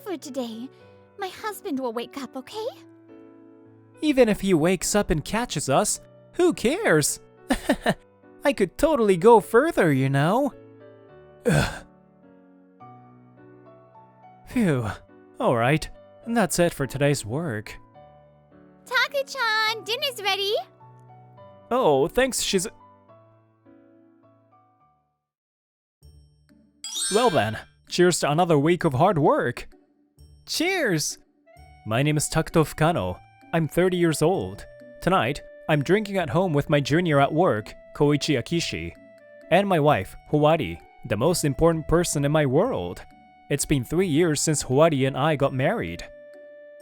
for today. My husband will wake up, okay? Even if he wakes up and catches us, who cares? I could totally go further, you know? Ugh. Phew. Alright, that's it for today's work. Taku-chan, dinner's ready! Oh, thanks, Well then, cheers to another week of hard work! Cheers! My name is Takuto Fukano. I'm 30 years old. Tonight, I'm drinking at home with my junior at work, Koichi Akishi, and my wife, Howari, the most important person in my world. It's been 3 years since Howari and I got married.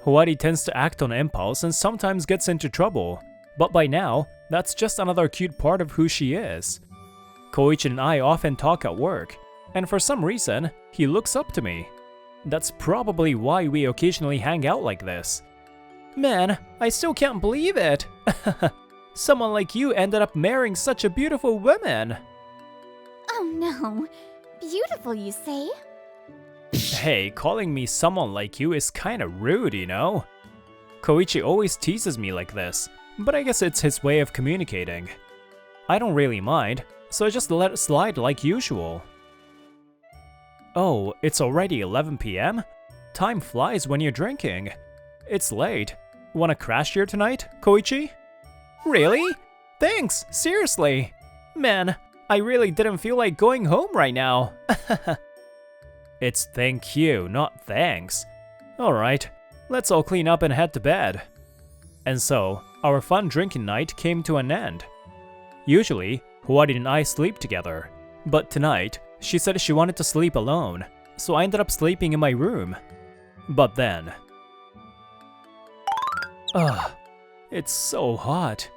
Howari tends to act on impulse and sometimes gets into trouble, but by now, that's just another cute part of who she is. Koichi and I often talk at work, and for some reason, he looks up to me. That's probably why we occasionally hang out like this. Man, I still can't believe it! Someone like you ended up marrying such a beautiful woman! Oh no, beautiful you say? Hey, calling me someone like you is kinda rude, you know? Koichi always teases me like this, but I guess it's his way of communicating. I don't really mind, so I just let it slide like usual. Oh, it's already 11 PM? Time flies when you're drinking. It's late. Wanna crash here tonight, Koichi? Really? Thanks, seriously. Man, I really didn't feel like going home right now. It's thank you, not thanks. Alright, let's all clean up and head to bed. And so, our fun drinking night came to an end. Usually, Howari and I sleep together, but tonight, she said she wanted to sleep alone, so I ended up sleeping in my room. But then... it's so hot.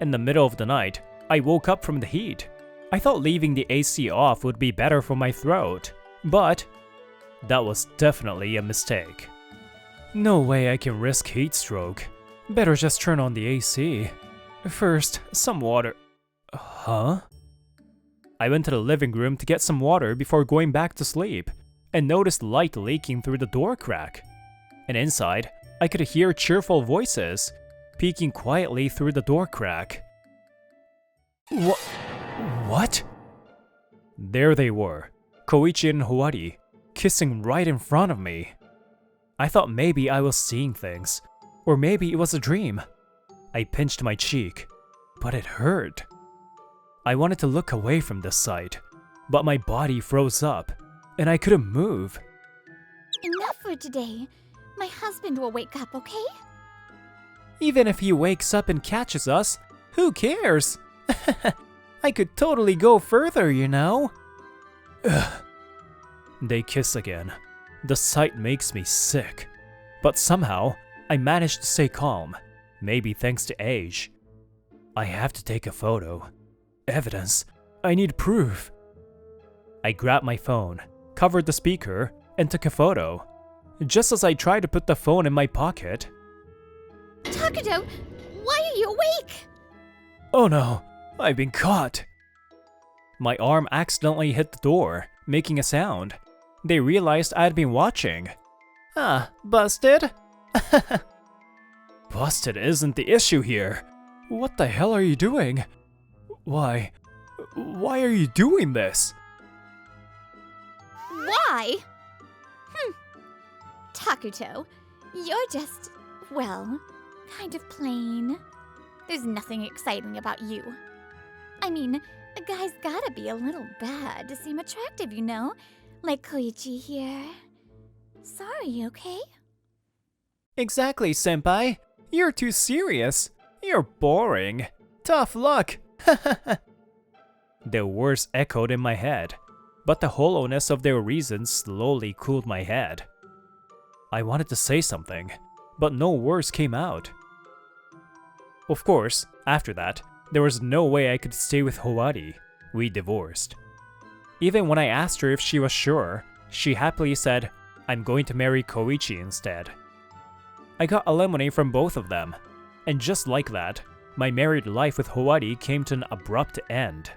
In the middle of the night, I woke up from the heat. I thought leaving the AC off would be better for my throat, but that was definitely a mistake. No way I can risk heat stroke. Better just turn on the AC. First, some water. Huh? I went to the living room to get some water before going back to sleep, and noticed light leaking through the door crack. And inside, I could hear cheerful voices, peeking quietly through the door crack. What? There they were, Koichi and Howari, kissing right in front of me. I thought maybe I was seeing things, or maybe it was a dream. I pinched my cheek, but it hurt. I wanted to look away from this sight, but my body froze up, and I couldn't move. Enough for today. My husband will wake up, okay? Even if he wakes up and catches us, who cares? I could totally go further, you know? Ugh. They kiss again. The sight makes me sick. But somehow, I managed to stay calm, maybe thanks to age. I have to take a photo. Evidence. I need proof. I grabbed my phone, covered the speaker, and took a photo. Just as I tried to put the phone in my pocket... Takuto, why are you awake? Oh no, I've been caught. My arm accidentally hit the door, making a sound. They realized I had been watching. Ah, busted? Busted isn't the issue here. What the hell are you doing? Why are you doing this? Why? Takuto, you're just, well, kind of plain. There's nothing exciting about you. I mean, a guy's gotta be a little bad to seem attractive, you know? Like Koichi here. Sorry, okay? Exactly, senpai. You're too serious. You're boring. Tough luck. Their words echoed in my head, but the hollowness of their reasons slowly cooled my head. I wanted to say something, but no words came out. Of course, after that, there was no way I could stay with Howari. We divorced. Even when I asked her if she was sure, she happily said, "I'm going to marry Koichi instead." I got alimony from both of them, and just like that, my married life with Howari came to an abrupt end.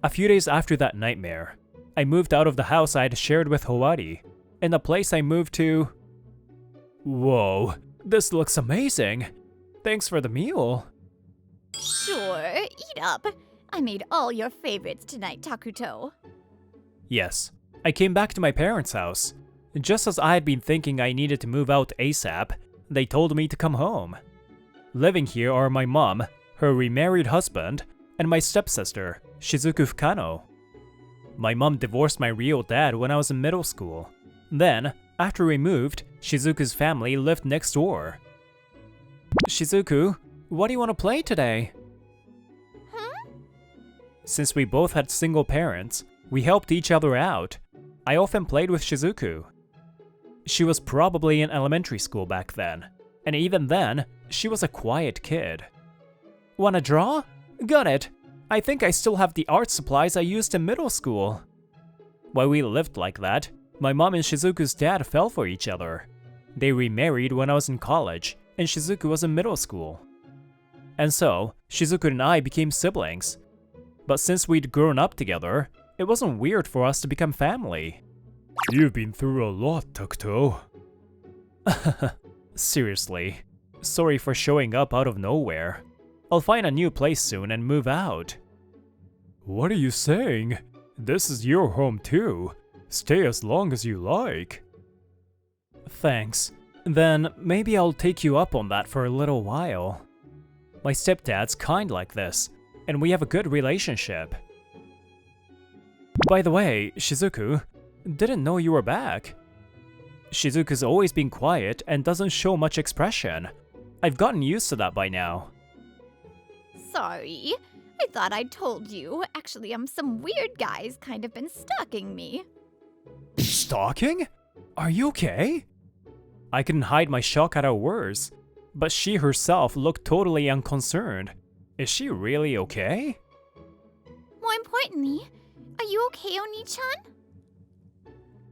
A few days after that nightmare, I moved out of the house I had shared with Howari, and the place I moved to... Whoa, this looks amazing. Thanks for the meal. Sure, eat up. I made all your favorites tonight, Takuto. Yes, I came back to my parents' house. Just as I had been thinking I needed to move out ASAP, they told me to come home. Living here are my mom, her remarried husband, and my stepsister, Shizuku Fukano. My mom divorced my real dad when I was in middle school. Then, after we moved, Shizuku's family lived next door. Shizuku, what do you want to play today? Since we both had single parents, we helped each other out. I often played with Shizuku. She was probably in elementary school back then, and even then, she was a quiet kid. Wanna draw? Got it! I think I still have the art supplies I used in middle school. While we lived like that, my mom and Shizuku's dad fell for each other. They remarried when I was in college, and Shizuku was in middle school. And so, Shizuku and I became siblings. But since we'd grown up together, it wasn't weird for us to become family. You've been through a lot, Takuto. Seriously, sorry for showing up out of nowhere. I'll find a new place soon and move out. What are you saying? This is your home too. Stay as long as you like. Thanks. Then maybe I'll take you up on that for a little while. My stepdad's kind like this, and we have a good relationship. By the way, Shizuku, didn't know you were back. Shizuku's always been quiet and doesn't show much expression. I've gotten used to that by now. Sorry. I thought I told you. Actually, some weird guy's kind of been stalking me. Stalking? Are you okay? I couldn't hide my shock at her words, but she herself looked totally unconcerned. Is she really okay? More importantly, are you okay, Oni-chan?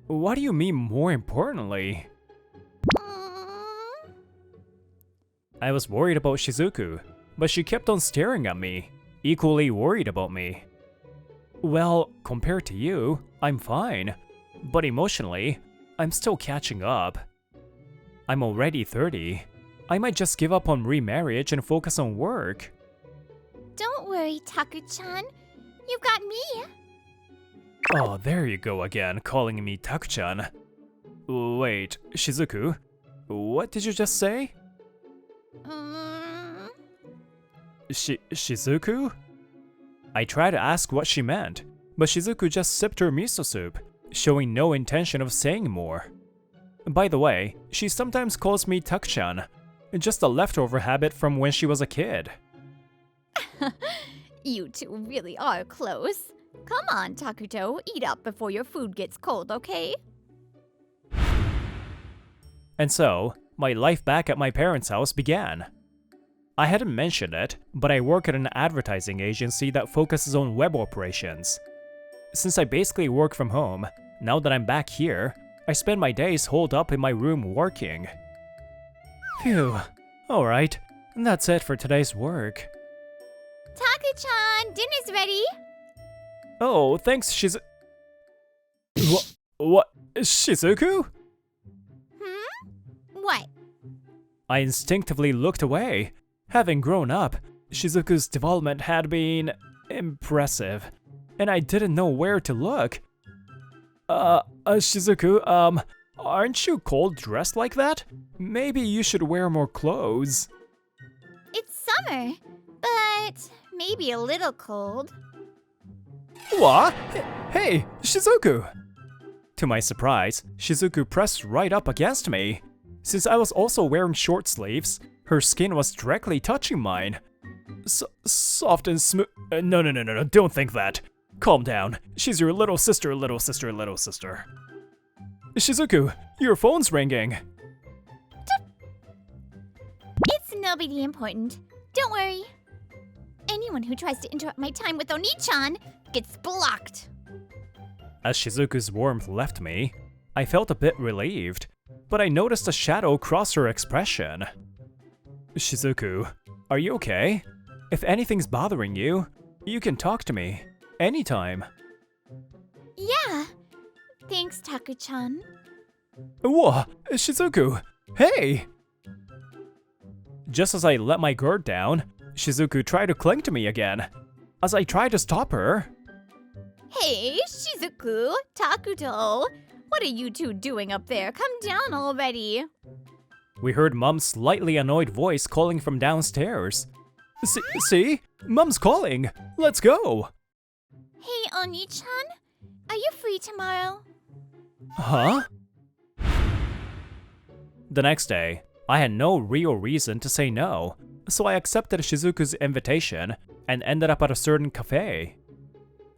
What do you mean, more importantly? I was worried about Shizuku, but she kept on staring at me, equally worried about me. Well, compared to you, I'm fine, but emotionally, I'm still catching up. I'm already 30. I might just give up on remarriage and focus on work. Don't worry, Taku-chan. You've got me. Oh, there you go again, calling me Taku-chan. Wait, Shizuku, what did you just say? Shizuku? I tried to ask what she meant, but Shizuku just sipped her miso soup, showing no intention of saying more. By the way, she sometimes calls me Taku-chan, just a leftover habit from when she was a kid. You two really are close. Come on, Takuto, eat up before your food gets cold, okay? And so, my life back at my parents' house began. I hadn't mentioned it, but I work at an advertising agency that focuses on web operations. Since I basically work from home, now that I'm back here, I spend my days holed up in my room working. Phew, alright, that's it for today's work. Taku-chan, dinner's ready. Oh, thanks, What? Shizuku? What? I instinctively looked away. Having grown up, Shizuku's development had been impressive, and I didn't know where to look. Shizuku, aren't you cold dressed like that? Maybe you should wear more clothes. It's summer, but maybe a little cold. What? Hey, Shizuku! To my surprise, Shizuku pressed right up against me. Since I was also wearing short sleeves, her skin was directly touching mine. Soft and smooth. No, don't think that. Calm down. She's your little sister, little sister, little sister. Shizuku, your phone's ringing. It's nobody important. Don't worry. Anyone who tries to interrupt my time with Oni-chan gets blocked. As Shizuku's warmth left me, I felt a bit relieved, but I noticed a shadow cross her expression. Shizuku, are you okay? If anything's bothering you, you can talk to me anytime. Yeah, Thanks, Taku-chan. Whoa, Shizuku, hey! Just as I let my guard down, Shizuku tried to cling to me again. As I tried to stop her, Hey, Shizuku, Takuto. What are you two doing up there? Come down already. we heard Mom's slightly annoyed voice calling from downstairs. See? Mom's calling! Let's go! Hey, Oni-chan. Are you free tomorrow? Huh? The next day, I had no real reason to say no, so I accepted Shizuku's invitation and ended up at a certain cafe.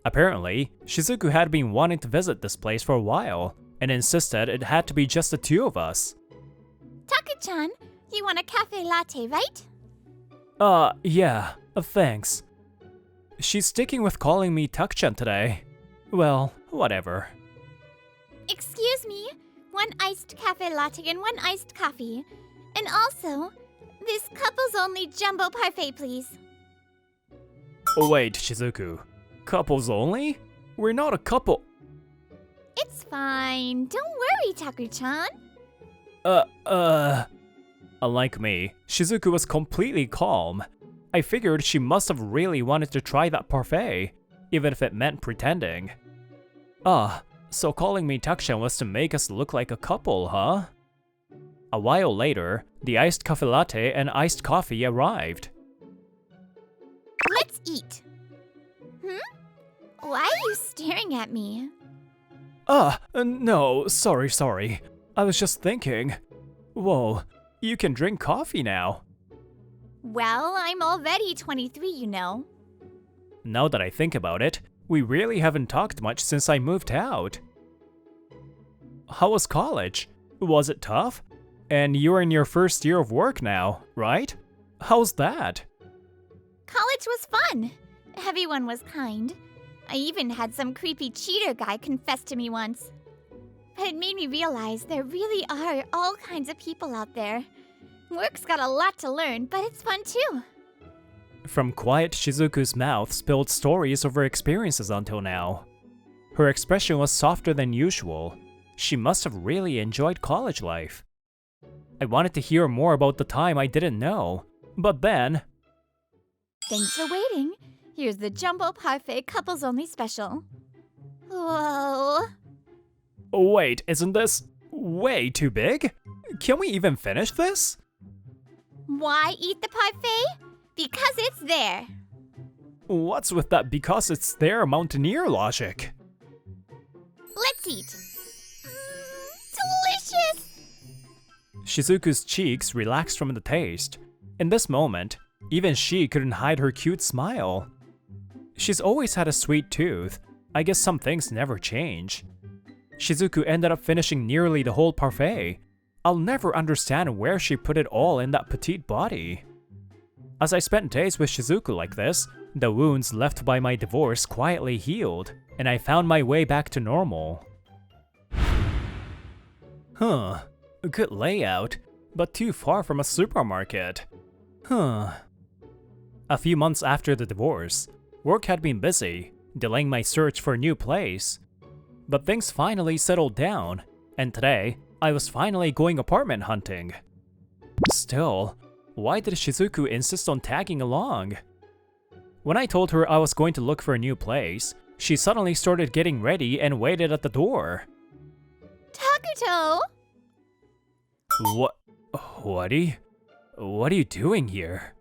Apparently, Shizuku had been wanting to visit this place for a while and insisted it had to be just the two of us. Taku-chan, you want a cafe latte, right? Yeah, thanks. She's sticking with calling me Tuck-chan today. Well, whatever. Excuse me. 1 iced cafe latte and 1 iced coffee. And also, this couples-only jumbo parfait, please. Oh, wait, Shizuku. Couples only? We're not a couple. It's fine. Don't worry, Taku-chan. Unlike me, Shizuku was completely calm. I figured she must have really wanted to try that parfait, even if it meant pretending. So calling me Tuck-chan was to make us look like a couple, huh? A while later, the iced cafe latte and iced coffee arrived. Let's eat. Why are you staring at me? No, sorry. I was just thinking. Whoa, you can drink coffee now. Well, I'm already 23, you know. Now that I think about it, we really haven't talked much since I moved out. How was college? Was it tough? And you're in your first year of work now, right? How's that? College was fun. Everyone was kind. I even had some creepy cheater guy confess to me once. But it made me realize there really are all kinds of people out there. Work's got a lot to learn, but it's fun too. From quiet Shizuku's mouth spilled stories of her experiences until now. Her expression was softer than usual. She must have really enjoyed college life. I wanted to hear more about the time I didn't know, but then... Thanks for waiting. Here's the Jumbo Parfait Couples Only Special. Whoa. Wait, isn't this way too big? Can we even finish this? Why eat the parfait? Because it's there. What's with that because it's there mountaineer logic? Let's eat. Delicious! Shizuku's cheeks relaxed from the taste. In this moment, even she couldn't hide her cute smile. She's always had a sweet tooth. I guess some things never change. Shizuku ended up finishing nearly the whole parfait. I'll never understand where she put it all in that petite body. As I spent days with Shizuku like this, the wounds left by my divorce quietly healed, and I found my way back to normal. A good layout, but too far from a supermarket. A few months after the divorce, work had been busy, delaying my search for a new place. But things finally settled down, and today, I was finally going apartment hunting. Still, why did Shizuku insist on tagging along? When I told her I was going to look for a new place, she suddenly started getting ready and waited at the door. Takuto! What are you doing here?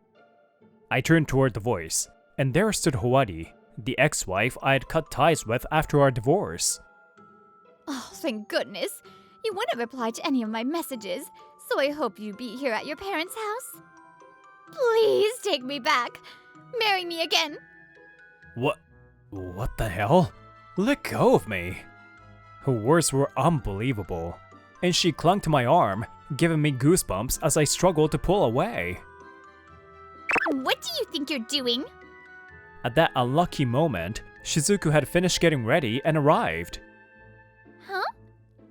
I turned toward the voice, and there stood Howari, the ex-wife I had cut ties with after our divorce. Oh, thank goodness. You wouldn't reply to any of my messages, so I hope you be here at your parents' house. Please take me back. Marry me again. What the hell? Let go of me. Her words were unbelievable, and she clung to my arm, giving me goosebumps as I struggled to pull away. What do you think you're doing? At that unlucky moment, Shizuku had finished getting ready and arrived. Huh?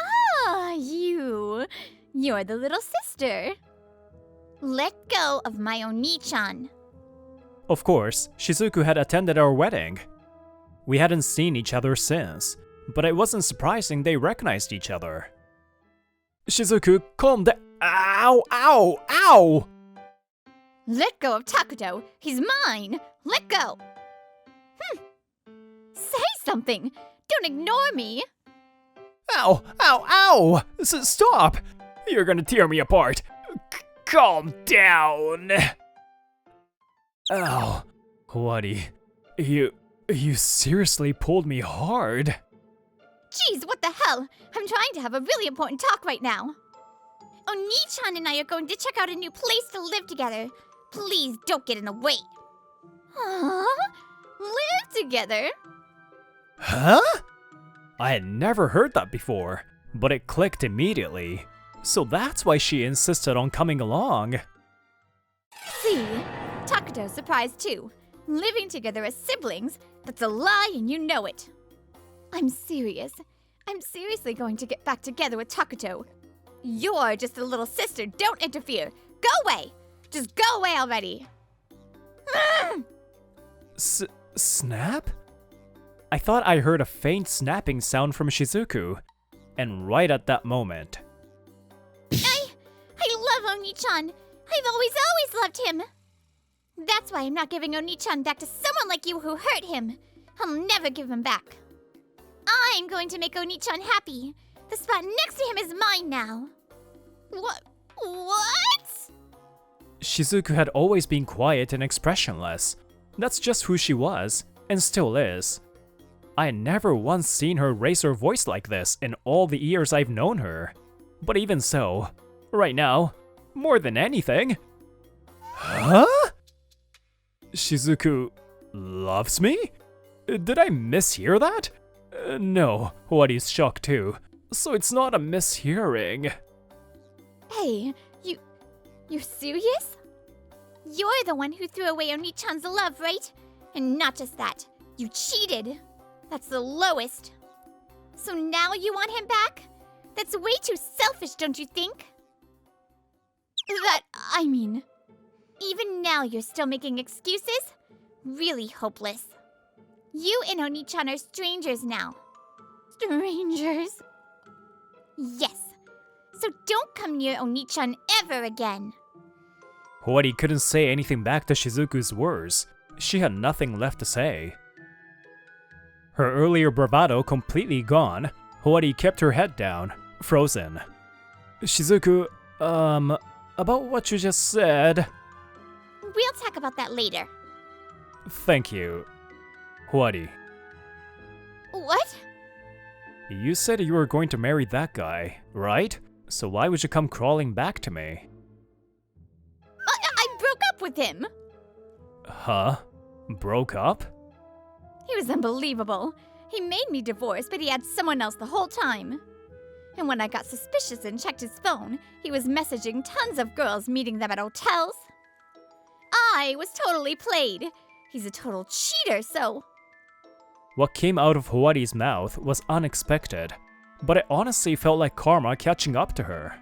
Ah, You're the little sister. Let go of my Oni-chan. Of course, Shizuku had attended our wedding. We hadn't seen each other since, but it wasn't surprising they recognized each other. Shizuku, calm down. Ow, ow, ow! Let go of Takuto. He's mine. Let go. Say something. Don't ignore me. Ow, ow, ow! Stop! You're gonna tear me apart. Calm down. Ow, Howari, you seriously pulled me hard. Jeez, what the hell? I'm trying to have a really important talk right now. Oni-chan and I are going to check out a new place to live together. Please don't get in the way. Huh? Live together? Huh? I had never heard that before, but it clicked immediately. So that's why she insisted on coming along. See? Takuto's surprised too. Living together as siblings, that's a lie and you know it. I'm serious. I'm seriously going to get back together with Takuto. You're just a little sister. Don't interfere. Go away. Just go away already. Snap? I thought I heard a faint snapping sound from Shizuku. And right at that moment... I love Oni-chan. I've always loved him. That's why I'm not giving Oni-chan back to someone like you who hurt him. I'll never give him back. I'm going to make Oni-chan happy. The spot next to him is mine now. What? Shizuku had always been quiet and expressionless. That's just who she was, and still is. I had never once seen her raise her voice like this in all the years I've known her. But even so, right now, more than anything... Huh? Shizuku loves me? Did I mishear that? No, Howari's shocked too, so it's not a mishearing. Hey, you're serious? You're the one who threw away Oni-chan's love, right? And not just that, you cheated. That's the lowest. So now you want him back? That's way too selfish, don't you think? Even now you're still making excuses? Really hopeless. You and Oni-chan are strangers now. Strangers? Yes. So don't come near Oni-chan ever again. Howari couldn't say anything back to Shizuku's words. She had nothing left to say. Her earlier bravado completely gone, Howari kept her head down, frozen. Shizuku, about what you just said... We'll talk about that later. Thank you. Howari, What? you said you were going to marry that guy, right? So why would you come crawling back to me? I broke up with him. Huh? Broke up? He was unbelievable. He made me divorce, but he had someone else the whole time. And when I got suspicious and checked his phone, he was messaging tons of girls, meeting them at hotels. I was totally played. He's a total cheater, so... What came out of Howari's mouth was unexpected, but it honestly felt like karma catching up to her.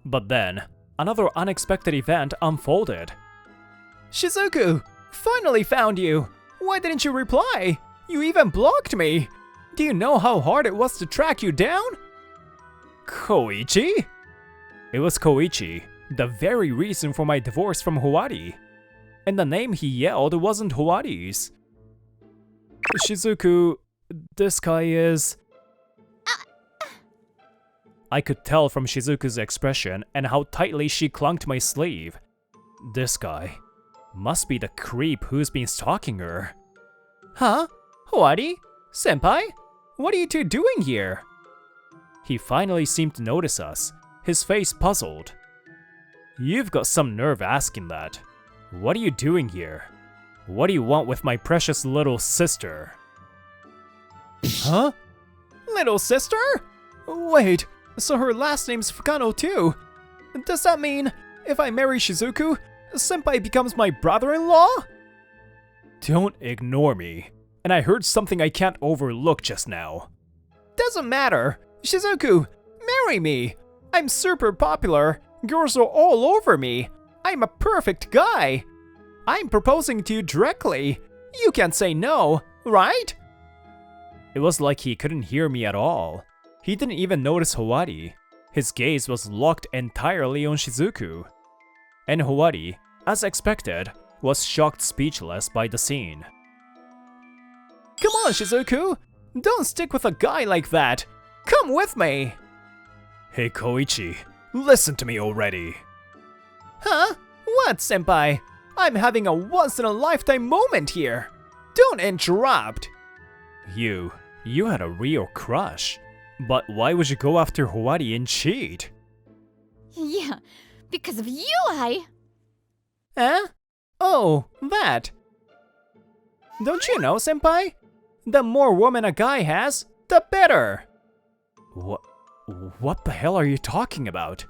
But then, another unexpected event unfolded. Shizuku! Finally found you! Why didn't you reply? You even blocked me! Do you know how hard it was to track you down? Koichi? It was Koichi, the very reason for my divorce from Howari. And the name he yelled wasn't Howari's. Shizuku, this guy is... I could tell from Shizuku's expression and how tightly she clung to my sleeve. This guy must be the creep who's been stalking her. Huh? Howari? Senpai? What are you two doing here? He finally seemed to notice us, his face puzzled. You've got some nerve asking that. What are you doing here? What do you want with my precious little sister? Huh? Little sister? Wait, so her last name's Fukano too. Does that mean if I marry Shizuku, Senpai becomes my brother-in-law? Don't ignore me. And I heard something I can't overlook just now. Doesn't matter. Shizuku, marry me. I'm super popular. Girls are all over me. I'm a perfect guy. I'm proposing to you directly. You can't say no, right? It was like he couldn't hear me at all. He didn't even notice Howari. His gaze was locked entirely on Shizuku. And Howari, as expected, was shocked speechless by the scene. Come on, Shizuku! Don't stick with a guy like that! Come with me! Hey Koichi, listen to me already. Huh? What, senpai? I'm having a once-in-a-lifetime moment here! Don't interrupt! You had a real crush. But why would you go after Howari and cheat? Yeah, because of you, Huh? Oh, that. Don't you know, senpai? The more women a guy has, the better. What the hell are you talking about?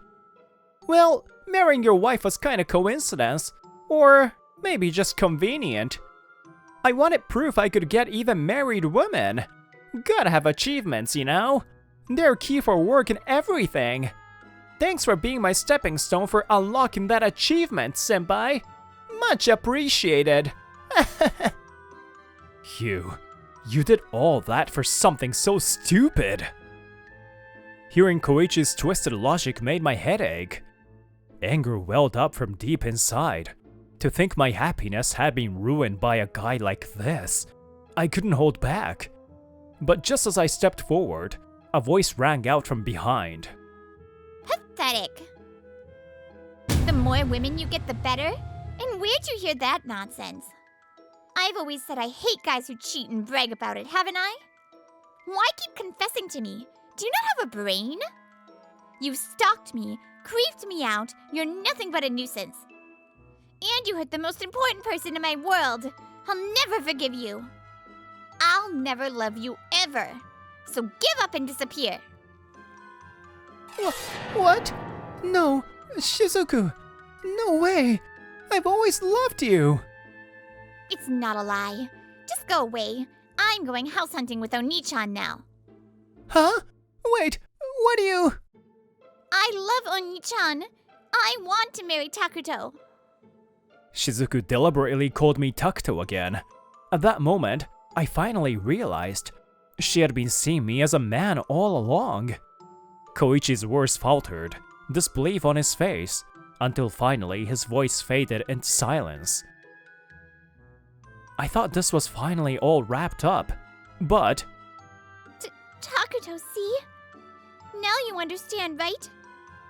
Well, marrying your wife was kinda coincidence, or maybe just convenient. I wanted proof I could get even married women. Gotta have achievements, you know? They're key for work and everything. Thanks for being my stepping stone for unlocking that achievement, senpai. Much appreciated. You did all that for something so stupid. Hearing Koichi's twisted logic made my head ache. Anger welled up from deep inside. To think my happiness had been ruined by a guy like this, I couldn't hold back. But just as I stepped forward, a voice rang out from behind. Pathetic. The more women you get, the better? And where'd you hear that nonsense? I've always said I hate guys who cheat and brag about it, haven't I? Why keep confessing to me? Do you not have a brain? You stalked me, creeped me out, you're nothing but a nuisance. And you hurt the most important person in my world. I'll never forgive you. I'll never love you ever. So give up and disappear. What? No, Shizuku. No way. I've always loved you. It's not a lie. Just go away. I'm going house hunting with Oni-chan now. Huh? Wait, what do you... I love Oni-chan. I want to marry Takuto. Shizuku deliberately called me Takuto again. At that moment, I finally realized she had been seeing me as a man all along. Koichi's words faltered, disbelief on his face, until finally his voice faded into silence. I thought this was finally all wrapped up, but... Takuto, see? Now you understand, right?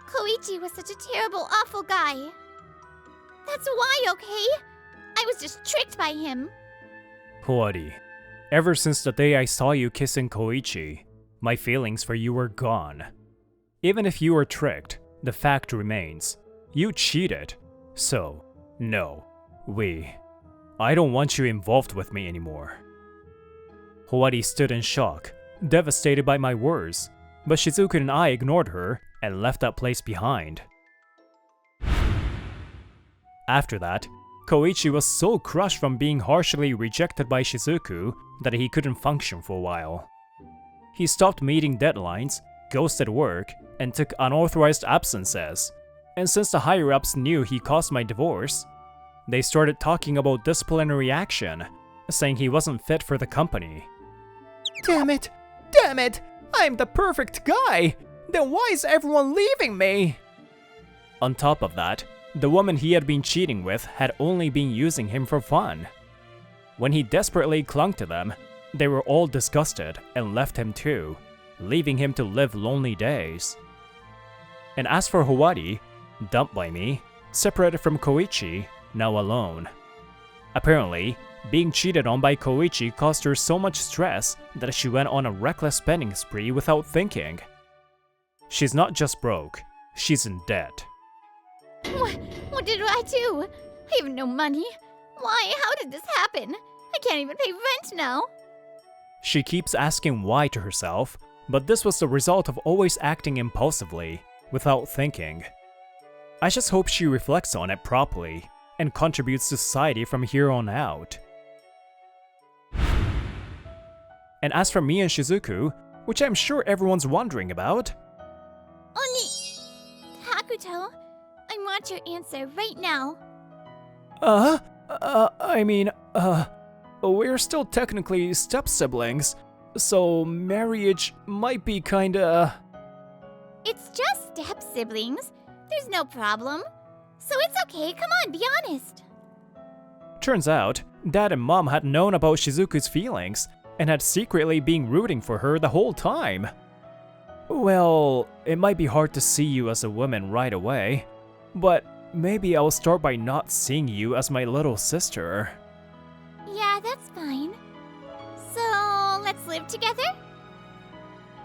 Koichi was such a terrible, awful guy. That's why, okay? I was just tricked by him. Howari, ever since the day I saw you kissing Koichi, my feelings for you were gone. Even if you were tricked, the fact remains. You cheated. So, no. I don't want you involved with me anymore. Howari stood in shock, devastated by my words, but Shizuku and I ignored her and left that place behind. After that, Koichi was so crushed from being harshly rejected by Shizuku that he couldn't function for a while. He stopped meeting deadlines, ghosted work, and took unauthorized absences. And since the higher-ups knew he caused my divorce, they started talking about disciplinary action, saying he wasn't fit for the company. Damn it! Damn it! I'm the perfect guy! Then why is everyone leaving me? On top of that, the woman he had been cheating with had only been using him for fun. When he desperately clung to them, they were all disgusted and left him too, leaving him to live lonely days. And as for Howari, dumped by me, separated from Koichi, now alone. Apparently, being cheated on by Koichi caused her so much stress that she went on a reckless spending spree without thinking. She's not just broke, she's in debt. What did I do? I have no money. Why? How did this happen? I can't even pay rent now. She keeps asking why to herself, but this was the result of always acting impulsively, without thinking. I just hope she reflects on it properly and contributes to society from here on out. And as for me and Shizuku, which I'm sure everyone's wondering about... Takuto, I want your answer right now. We're still technically step-siblings, So marriage might be kinda... It's just step siblings. There's no problem. So it's okay, come on, be honest. Turns out, Dad and Mom had known about Shizuku's feelings and had secretly been rooting for her the whole time. Well, it might be hard to see you as a woman right away, but maybe I'll start by not seeing you as my little sister. Yeah, that's fine. So, let's live together?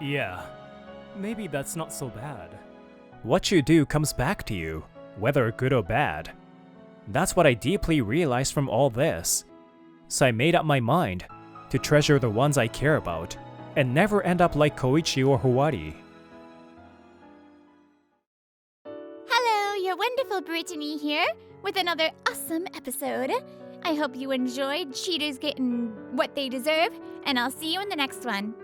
Yeah, maybe that's not so bad. What you do comes back to you, whether good or bad. That's what I deeply realized from all this. So I made up my mind to treasure the ones I care about and never end up like Koichi or Howari. Hello, your wonderful Brittany here with another awesome episode. I hope you enjoyed Cheaters getting what they deserve, and I'll see you in the next one.